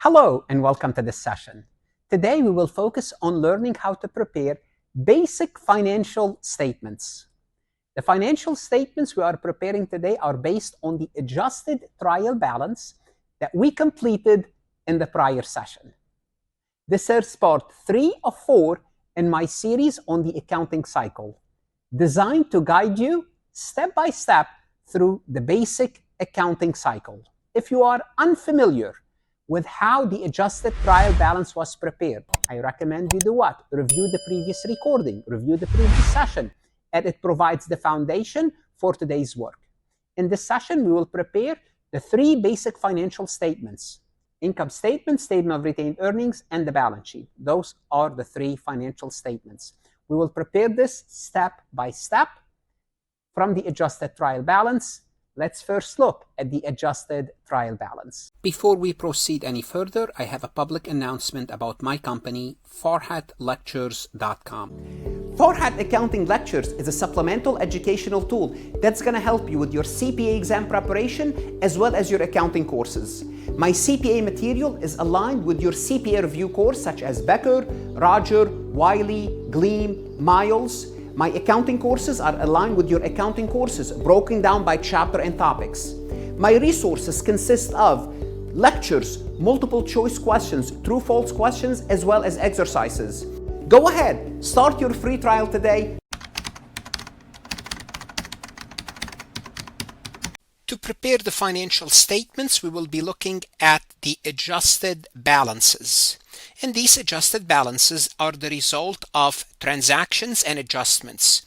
Hello and welcome to this session. Today we will focus on learning how to prepare basic financial statements. The financial statements we are preparing today are based on the adjusted trial balance that we completed in the prior session. This is part 3 of 4 in my series on the accounting cycle, designed to guide you step by step through the basic accounting cycle. If you are unfamiliar with how the adjusted trial balance was prepared, I recommend you do what? Review the previous recording, review the previous session, and it provides the foundation for today's work. In this session, we will prepare the 3 basic financial statements: income statement, statement of retained earnings, and the balance sheet. Those are the 3 financial statements. We will prepare this step by step from the adjusted trial balance. Let's first look at the adjusted trial balance. Before we proceed any further, I have a public announcement about my company, farhatlectures.com. Farhat Accounting Lectures is a supplemental educational tool that's going to help you with your CPA exam preparation as well as your accounting courses. My CPA material is aligned with your CPA review course such as Becker, Roger, Wiley, Gleam, Miles. My accounting courses are aligned with your accounting courses, broken down by chapter and topics. My resources consist of lectures, multiple choice questions, true-false questions, as well as exercises. Go ahead, start your free trial today. To prepare the financial statements, we will be looking at the adjusted balances. And these adjusted balances are the result of transactions and adjustments.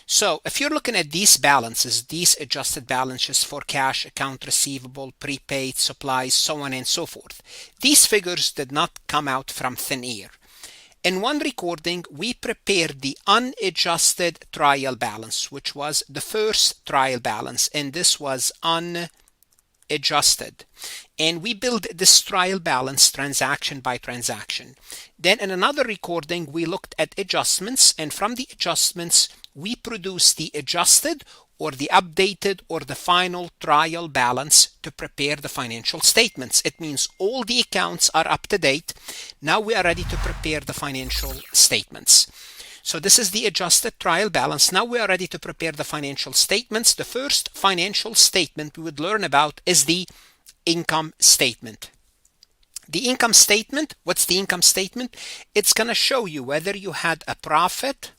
So if you're looking at these balances, these adjusted balances for cash, account receivable, prepaid, supplies, so on and so forth, these figures did not come out from thin air. In one recording, we prepared the unadjusted trial balance, which was the first trial balance, and this was unadjusted. And we build this trial balance transaction by transaction. Then in another recording, we looked at adjustments, and from the adjustments, we produced the adjusted or the updated or the final trial balance to prepare the financial statements. It means all the accounts are up to date. Now we are ready to prepare the financial statements. So this is the adjusted trial balance. Now we are ready to prepare the financial statements. The first financial statement we would learn about is the income statement. The income statement, what's the income statement? It's going to show you whether you had a profit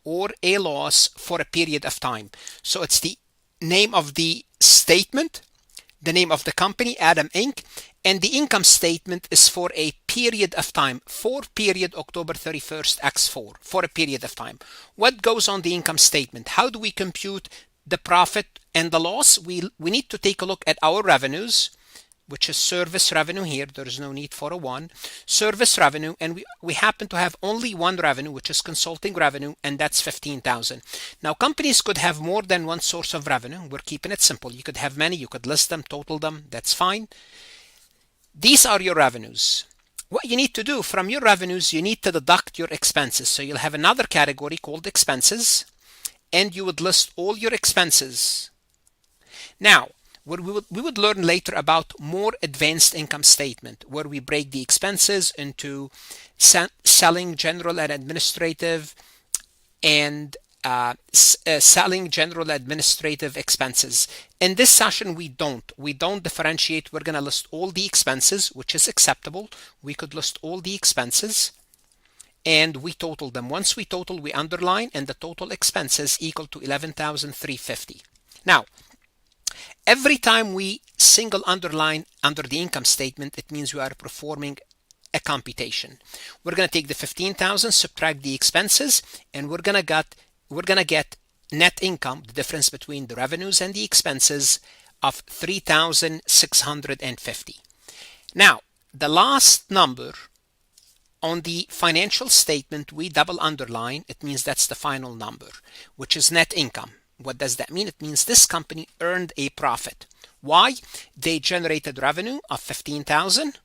or a loss for a period of time. So it's the name of the statement, the name of the company, Adam Inc., and the income statement is for a period of time, for period October 31st x4, for a period of time. What goes on the income statement? How do we compute the profit and the loss? We need to take a look at our revenues, which is service revenue here. There is no need for a 1. Service revenue, and we happen to have only one revenue, which is consulting revenue, and that's $15,000. Now, companies could have more than one source of revenue. We're keeping it simple. You could have many. You could list them, total them. That's fine. These are your revenues. What you need to do from your revenues, you need to deduct your expenses. So you'll have another category called expenses, and you would list all your expenses. Now, we would learn later about more advanced income statement, where we break the expenses into selling, general and administrative, and selling, general, administrative expenses. In this session, we don't differentiate. We're going to list all the expenses, which is acceptable. We could list all the expenses, and we total them. Once we total, we underline, and the total expenses equal to $11,350. Now, every time we single underline under the income statement, it means we are performing a computation. We're going to take the 15,000, subtract the expenses, and we're going to get net income, the difference between the revenues and the expenses, of 3,650. Now, the last number on the financial statement, we double underline. It means that's the final number, which is net income. What does that mean? It means this company earned a profit. Why? They generated revenue of 15,000.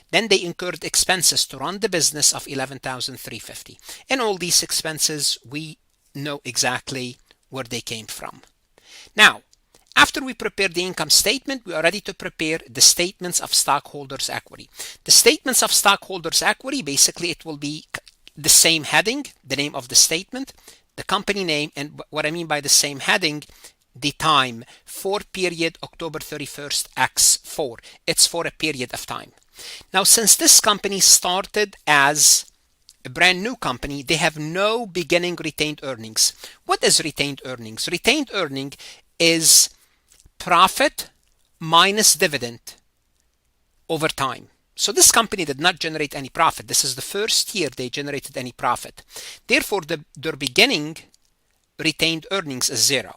Then they incurred expenses to run the business of 11,350. And all these expenses, we know exactly where they came from. Now, After we prepare the income statement, we are ready to prepare the statements of stockholders' equity. The statements of stockholders' equity, basically it will be the same heading, the name of the statement, the company name, and what I mean by the same heading, the time, for period October 31st X4. It's for a period of time. Now, since this company started as a brand new company, they have no beginning retained earnings. What is retained earnings? Retained earning is profit minus dividend over time. So this company did not generate any profit. This is the first year they generated any profit. Therefore, their beginning retained earnings is 0.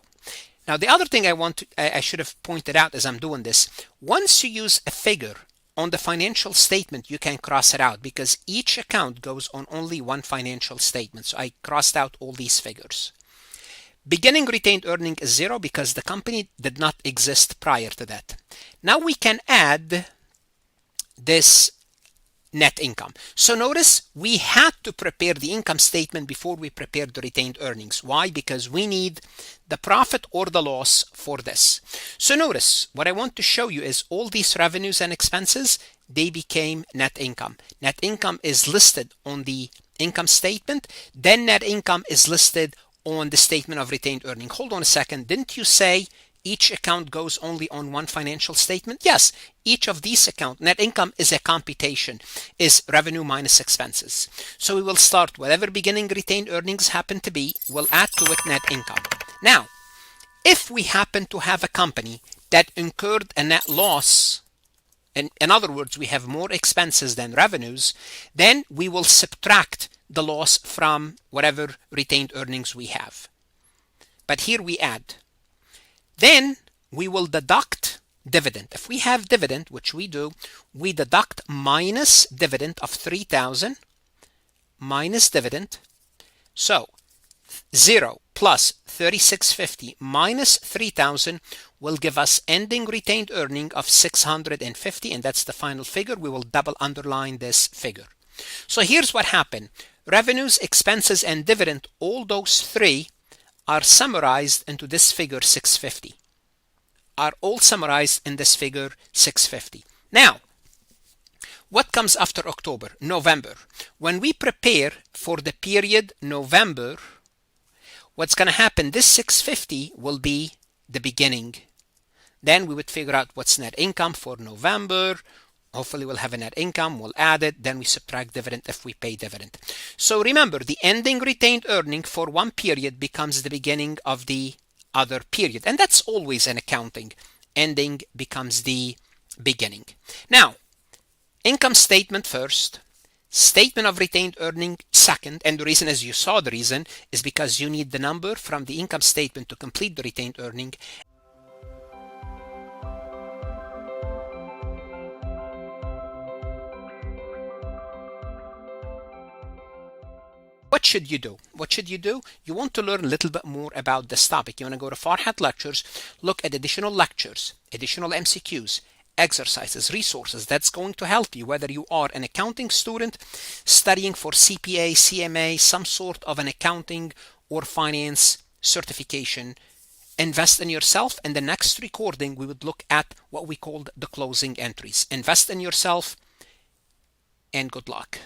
Now, the other thing I should have pointed out as I'm doing this, once you use a figure on the financial statement, you can cross it out because each account goes on only one financial statement. So I crossed out all these figures. Beginning retained earning is 0 because the company did not exist prior to that. Now we can add this net income. So notice we had to prepare the income statement before we prepared the retained earnings. Why? Because we need the profit or the loss for this. So notice what I want to show you is all these revenues and expenses, they became net income. Net income is listed on the income statement, then net income is listed on the statement of retained earning. Hold on a second. Didn't you say each account goes only on one financial statement? Yes, each of these accounts, net income is a computation, is revenue minus expenses. So we will start whatever beginning retained earnings happen to be, we'll add to it net income. Now, if we happen to have a company that incurred a net loss, in other words, we have more expenses than revenues, then we will subtract the loss from whatever retained earnings we have. But here we add. Then we will deduct dividend. If we have dividend, which we do, we deduct minus dividend of 3,000 minus dividend. So 0 plus 3650 minus 3,000 will give us ending retained earning of 650, and that's the final figure. We will double underline this figure. So here's what happened. Revenues, expenses, and dividend, all those three are summarized into this figure 650. Are all summarized in this figure 650. Now, what comes after October? November. When we prepare for the period November, what's going to happen? This 650 will be the beginning. Then we would figure out what's net income for November. Hopefully we'll have a net income, we'll add it, then we subtract dividend if we pay dividend. So remember, the ending retained earning for one period becomes the beginning of the other period. And that's always in accounting. Ending becomes the beginning. Now, income statement first, statement of retained earning second. And the reason, as you saw, the reason is because you need the number from the income statement to complete the retained earning. What should you do? What should you do? You want to learn a little bit more about this topic. You want to go to Farhat Lectures, look at additional lectures, additional MCQs, exercises, resources. That's going to help you whether you are an accounting student studying for CPA, CMA, some sort of an accounting or finance certification. Invest in yourself. In the next recording, we would look at what we called the closing entries. Invest in yourself, and good luck.